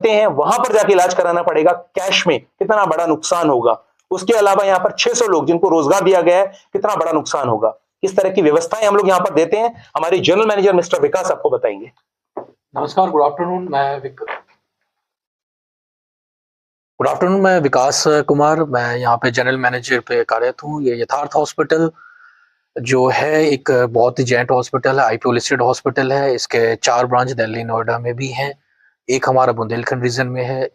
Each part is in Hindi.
हैं वहां पर जाके इलाज कराना पड़ेगा, कैश में कितना बड़ा नुकसान होगा। उसके अलावा यहाँ पर 600 लोग जिनको रोजगार दिया गया है, कितना बड़ा नुकसान होगा। किस तरह की व्यवस्थाएं हम लोग यहाँ पर देते हैं, हमारे जनरल मैनेजर मिस्टर विकास आपको बताएंगे। नमस्कार, गुड आफ्टरनून। गुड आफ्टरनून, मैं विकास कुमार, मैं यहाँ पे जनरल मैनेजर पे कार्यरत हूँ। ये यथार्थ हॉस्पिटल जो है एक बहुत ही जेंट हॉस्पिटल है, आईपीओ लिस्टेड हॉस्पिटल है। इसके 4 ब्रांच दिल्ली, नोएडा में भी हैं। एक हमारा बुंदेलखंड रीजन में है,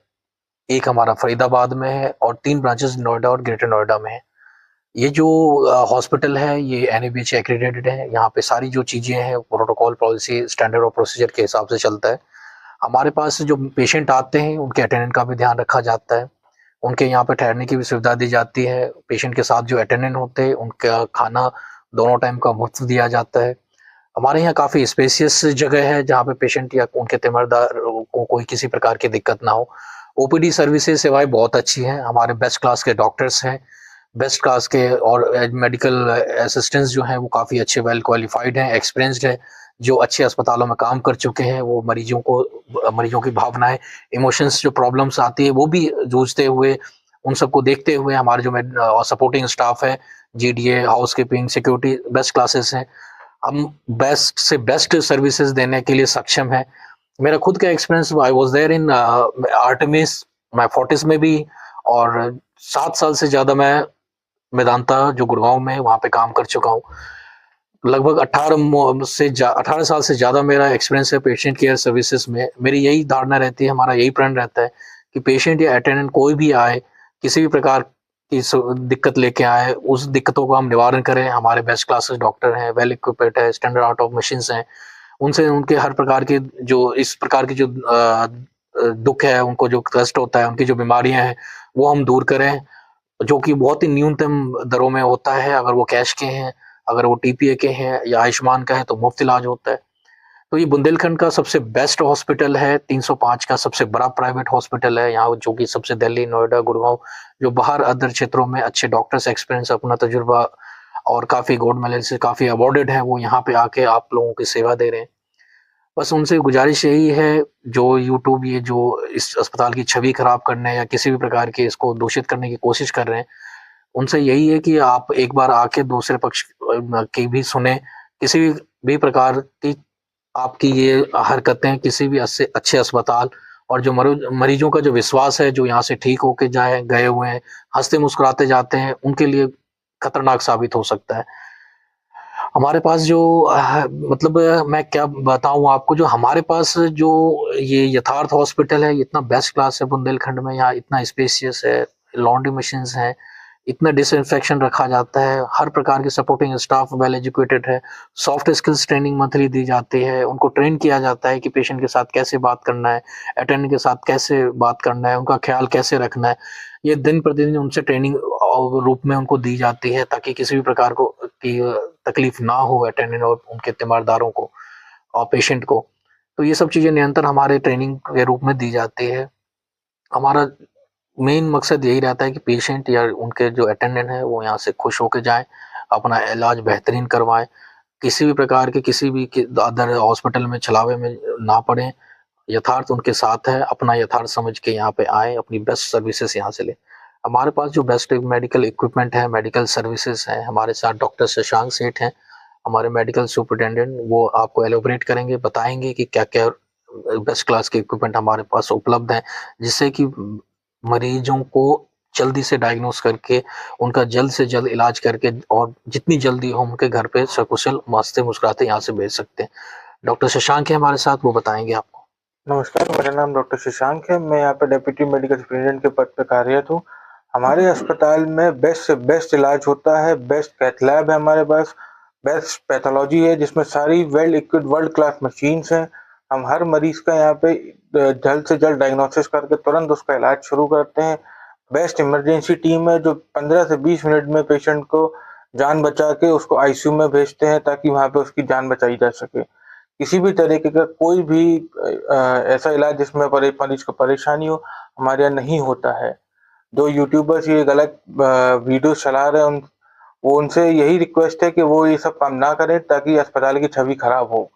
एक हमारा फरीदाबाद में है और 3 ब्रांचेस नोएडा और ग्रेटर नोएडा में है। ये जो हॉस्पिटल है ये एनएबीएच एक्रेडिटेड है। यहाँ पे सारी जो चीज़ें हैं प्रोटोकॉल, पॉलिसी, स्टैंडर्ड और प्रोसीजर के हिसाब से चलता है। हमारे पास जो पेशेंट आते हैं उनके अटेंडेंट का भी ध्यान रखा जाता है। उनके यहाँ पे ठहरने की भी सुविधा दी जाती है। पेशेंट के साथ जो अटेंडेंट होते हैं उनका खाना दोनों टाइम का मुफ्त दिया जाता है। हमारे यहाँ काफ़ी स्पेशियस जगह है जहाँ पे पेशेंट या उनके तीमारदार को कोई किसी प्रकार की दिक्कत ना हो। ओपीडी सर्विसेज सेवाएं बहुत अच्छी हैं। हमारे बेस्ट क्लास के डॉक्टर्स हैं, बेस्ट क्लास के और मेडिकल असिस्टेंट्स जो हैं वो काफ़ी अच्छे, वेल क्वालिफाइड हैं, एक्सपीरियंस्ड हैं, जो अच्छे अस्पतालों में काम कर चुके हैं। वो मरीजों की भावनाएं, इमोशंस, जो प्रॉब्लम्स आती है वो भी जूझते हुए, उन सबको देखते हुए हमारे जो सपोर्टिंग स्टाफ है, GDA, housekeeping, security, best classes हैं। हम बेस्ट से बेस्ट सर्विसेज देने के लिए सक्षम है। मेरा खुद का experience, I was there in Artemis, मैं फोर्टिस में भी, और 7 साल से ज़्यादा मैं मेदांता जो गुड़गांव में है वहाँ पे काम कर चुका हूँ। लगभग 18 साल से ज़्यादा मेरा एक्सपीरियंस है पेशेंट केयर सर्विसेज में। मेरी यही धारणा रहती है, हमारा यही प्रण रहता है कि पेशेंट या अटेंडेंट कोई भी आए, किसी भी प्रकार की दिक्कत लेके आए, उस दिक्कतों का हम निवारण करें। हमारे बेस्ट क्लासेस डॉक्टर हैं, वेल इक्विप्ड है, स्टैंडर्ड आर्ट ऑफ मशीन्स हैं। उनसे उनके हर प्रकार के जो इस प्रकार की जो दुख है, उनको जो कष्ट होता है, उनकी जो बीमारियां हैं वो हम दूर करें, जो कि बहुत ही न्यूनतम दरों में होता है। अगर वो कैश के हैं, अगर वो टीपीए के हैं या आयुष्मान का है तो मुफ्त इलाज होता है। तो ये बुंदेलखंड का सबसे बेस्ट हॉस्पिटल है, 305 का सबसे बड़ा प्राइवेट हॉस्पिटल है यहाँ, जो कि सबसे दिल्ली, नोएडा, गुड़गांव, जो बाहर अदर क्षेत्रों में अच्छे डॉक्टर्स, एक्सपीरियंस, अपना तजुर्बा और काफ़ी गोल्ड मेडल से काफ़ी अवॉर्डेड है, वो यहाँ पे आके आप लोगों की सेवा दे रहे हैं। बस उनसे गुजारिश यही है, जो यूट्यूब ये जो इस अस्पताल की छवि खराब करने या किसी भी प्रकार के इसको दूषित करने की कोशिश कर रहे हैं, उनसे यही है कि आप एक बार आके दूसरे पक्ष की भी सुने। किसी भी प्रकार की आपकी ये हरकतें किसी भी अच्छे अस्पताल और जो मरीजों का जो विश्वास है, जो यहाँ से ठीक होके गए हुए हैं, हंसते मुस्कुराते जाते हैं, उनके लिए खतरनाक साबित हो सकता है। हमारे पास जो मतलब मैं क्या बताऊँ आपको, जो हमारे पास जो ये यथार्थ हॉस्पिटल है, इतना बेस्ट क्लास है बुंदेलखंड में, यहाँ इतना स्पेशियस है, लॉन्ड्री मशीन्स हैं, इतना डिसइंफेक्शन रखा जाता है, हर प्रकार के सपोर्टिंग स्टाफ वेल एजुकेटेड है, सॉफ्ट स्किल्स ट्रेनिंग मंथली दी जाती है, उनको ट्रेन किया जाता है कि पेशेंट के साथ कैसे बात करना है, अटेंडेंट के साथ कैसे बात करना है, उनका ख्याल कैसे रखना है। ये दिन प्रतिदिन उनसे ट्रेनिंग रूप में उनको दी जाती है, ताकि किसी भी प्रकार की तकलीफ ना हो अटेंडेंट और उनके तीमारदारों को और पेशेंट को। तो ये सब चीज़ें निरंतर हमारे ट्रेनिंग के रूप में दी जाती है। हमारा मेन मकसद यही रहता है कि पेशेंट या उनके जो अटेंडेंट हैं वो यहाँ से खुश होके जाएँ, अपना इलाज बेहतरीन करवाएँ, किसी भी प्रकार के किसी भी अदर हॉस्पिटल में छलावे में ना पड़ें। यथार्थ उनके साथ है, अपना यथार्थ समझ के यहाँ पे आएँ, अपनी बेस्ट सर्विसेज़ यहाँ से लें। हमारे पास जो बेस्ट मेडिकल इक्विपमेंट है, मेडिकल सर्विसेज़ हैं, हमारे साथ डॉक्टर शशांक सेठ हैं, हमारे मेडिकल सुपरिटेंडेंट, वो आपको एलैबोरेट करेंगे, बताएँगे कि क्या-क्या बेस्ट क्लास के इक्विपमेंट हमारे पास उपलब्ध हैं, जिससे कि मरीजों को जल्दी से डायग्नोस करके, उनका जल्द से जल्द इलाज करके और जितनी जल्दी हो उनके घर पे सकुशल हँसते मुस्कुराते यहाँ से भेज सकते हैं। डॉक्टर शशांक हैं हमारे साथ, वो बताएँगे आपको। नमस्कार, मेरा नाम डॉक्टर शशांक है। मैं यहाँ पे डेप्यूटी मेडिकल सुपरिटेंडेंट के पद पे कार्यरत हूँ। हमारे अस्पताल में बेस्ट से बेस्ट इलाज होता है, बेस्ट कैथ लैब है हमारे पास, बेस्ट पैथोलॉजी है जिसमें सारी well equipped world class machines हैं। हम हर मरीज़ का यहाँ पे जल्द से जल्द डायग्नोसिस करके तुरंत उसका इलाज शुरू करते हैं। बेस्ट इमरजेंसी टीम है जो 15 से 20 मिनट में पेशेंट को जान बचा के उसको आईसीयू में भेजते हैं ताकि वहाँ पे उसकी जान बचाई जा सके। किसी भी तरीके का कोई भी ऐसा इलाज जिसमें मरीज को परेशानी हो, हमारे यहाँ नहीं होता है। जो यूट्यूबर्स ये गलत वीडियो चला रहे हैं वो उनसे यही रिक्वेस्ट है कि वो ये सब काम ना करें ताकि अस्पताल की छवि खराब हो।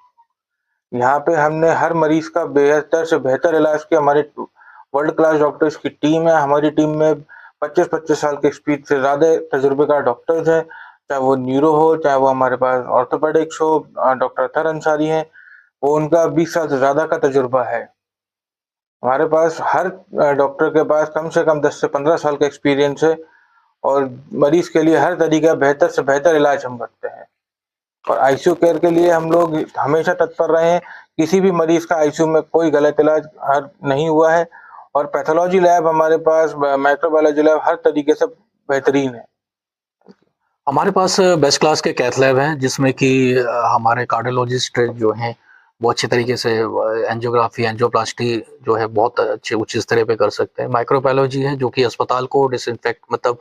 यहाँ पे हमने हर मरीज का बेहतर से बेहतर इलाज किया। हमारे वर्ल्ड क्लास डॉक्टर्स की टीम है। हमारी टीम में 25-25 साल के एक्सपीरियंस से ज़्यादा तजुर्बेकार डॉक्टर्स हैं, चाहे वो न्यूरो हो, चाहे वो हमारे पास ऑर्थोपेडिक्स हो। डॉक्टर अतहर अंसारी हैं, वो उनका 20 साल से ज़्यादा का तजुर्बा है। हमारे पास हर डॉक्टर के पास कम से कम 10 से 15 साल का एक्सपीरियंस है और मरीज के लिए हर तरीका बेहतर से बेहतर इलाज हम करते हैं। और आईसीयू केयर के लिए हम लोग हमेशा तत्पर रहे हैं। किसी भी मरीज का आईसीयू में कोई गलत इलाज नहीं हुआ है और पैथोलॉजी लैब हमारे पास, माइक्रोबायोलॉजी लैब हर तरीके से बेहतरीन है। हमारे पास बेस्ट क्लास के कैथ लैब हैं, जिसमें कि हमारे कार्डियोलॉजिस्ट जो हैं वो अच्छे तरीके से एंजियोग्राफी, एंजियोप्लास्टी जो है बहुत अच्छे उच्च स्तर पे कर सकते हैं। माइक्रोबायोलॉजी है जो कि अस्पताल को डिसइंफेक्ट मतलब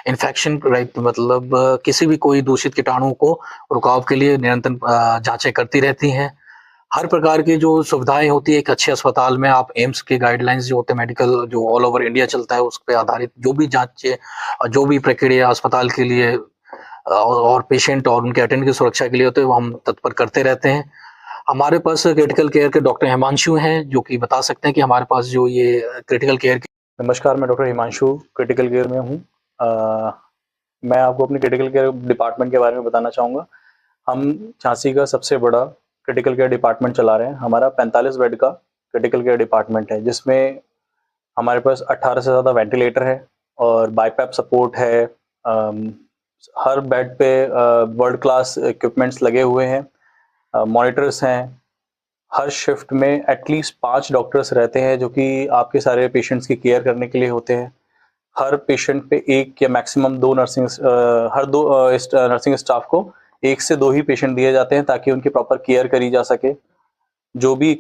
इन्फेक्शन राइट मतलब किसी भी कोई दूषित कीटाणु को रुकाव के लिए निरंतर जांचें करती रहती हैं। हर प्रकार की जो सुविधाएं होती है एक अच्छे अस्पताल में, आप एम्स के गाइडलाइंस जो होते हैं मेडिकल जो ऑल ओवर इंडिया चलता है उस पर आधारित जो भी जांचें जो भी प्रक्रिया अस्पताल के लिए और पेशेंट और उनके अटेंडेंट की सुरक्षा के लिए होते हैं वो हम तत्पर करते रहते हैं। हमारे पास क्रिटिकल केयर के डॉक्टर हिमांशु हैं जो कि बता सकते हैं कि हमारे पास जो ये क्रिटिकल केयर की। नमस्कार, मैं डॉक्टर हिमांशु क्रिटिकल केयर में हूँ। मैं आपको अपने क्रिटिकल केयर डिपार्टमेंट के बारे में बताना चाहूँगा। हम झांसी का सबसे बड़ा क्रिटिकल केयर डिपार्टमेंट चला रहे हैं। हमारा 45 बेड का क्रिटिकल केयर डिपार्टमेंट है, जिसमें हमारे पास 18 से ज़्यादा वेंटिलेटर है और बाईपैप सपोर्ट है। हर बेड पे वर्ल्ड क्लास इक्विपमेंट्स लगे हुए हैं, मॉनिटर्स हैं। हर शिफ्ट में एटलीस्ट 5 डॉक्टर्स रहते हैं जो कि आपके सारे पेशेंट्स की केयर करने के लिए होते हैं। हर पेशेंट पे 1 या मैक्सिमम 2 नर्सिंग स्टाफ को 1 से 2 ही पेशेंट दिए जाते हैं ताकि उनकी प्रॉपर केयर करी जा सके। जो भी